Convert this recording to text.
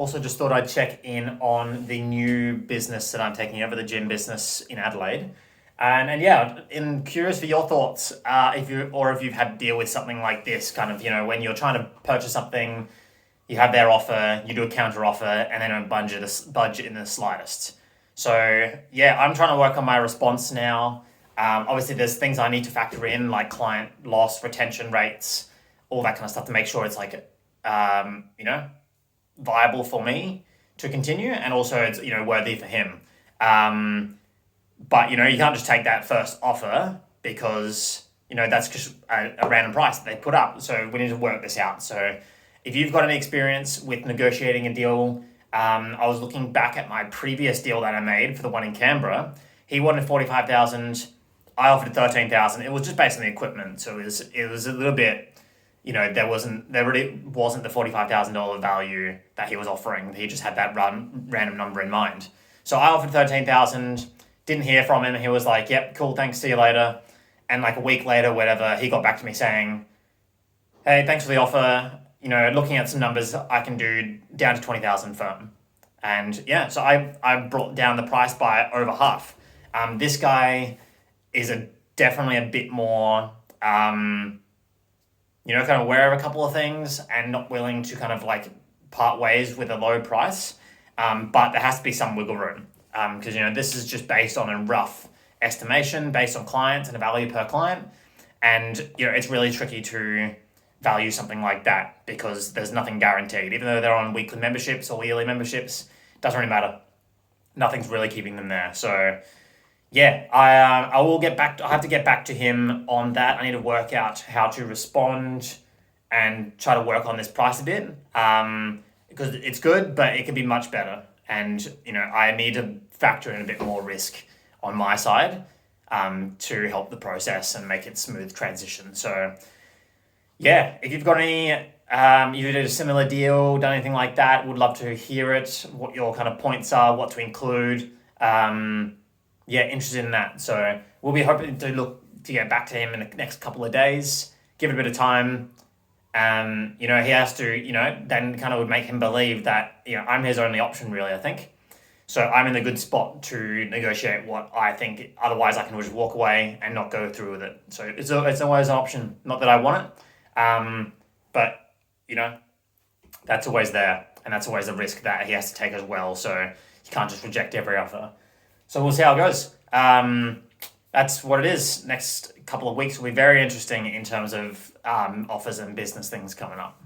also just thought I'd check in on the new business that I'm taking over, the gym business in Adelaide. And yeah, I'm curious for your thoughts, if you've had to deal with something like this, kind of, when you're trying to purchase something, you have their offer, you do a counter offer, and they don't budget in the slightest. So yeah, I'm trying to work on my response now. Obviously, there's things I need to factor in, like client loss, retention rates, all that kind of stuff, to make sure it's like, you know, viable for me to continue, and also it's worthy for him. But you can't just take that first offer, because that's just a random price that they put up. So we need to work this out. So if you've got any experience with negotiating a deal, I was looking back at my previous deal that I made for the one in Canberra. He wanted 45,000. I offered 13,000. It was just based on the equipment, so it was a little bit. There really wasn't the $45,000 value that he was offering. He just had that random number in mind. So I offered 13,000. Didn't hear from him. He was like, "Yep, cool, thanks, see you later." And like a week later, whatever, he got back to me saying, "Hey, thanks for the offer. Looking at some numbers, I can do down to 20,000 firm." And yeah, so I brought down the price by over half. This guy is definitely a bit more, kind of aware of a couple of things and not willing to kind of like part ways with a low price. But there has to be some wiggle room, because this is just based on a rough estimation based on clients and a value per client. And it's really tricky to value something like that, because there's nothing guaranteed. Even though they're on weekly memberships or yearly memberships, doesn't really matter. Nothing's really keeping them there. So yeah, I will get back. I have to get back to him on that. I need to work out how to respond and try to work on this price a bit, because it's good, but it could be much better. And I need to factor in a bit more risk on my side, to help the process and make it smooth transition. So yeah, if you've got any, you did a similar deal, done anything like that, would love to hear it, what your kind of points are, what to include. Yeah, interested in that. So we'll be hoping to get back to him in the next couple of days, give it a bit of time. He has to, then kind of would make him believe that, I'm his only option, really, I think. So I'm in a good spot to negotiate what I think. Otherwise, I can just walk away and not go through with it. So it's always an option. Not that I want it, but that's always there, and that's always a risk that he has to take as well. So you can't just reject every offer. So we'll see how it goes. That's what it is. Next couple of weeks will be very interesting in terms of offers and business things coming up.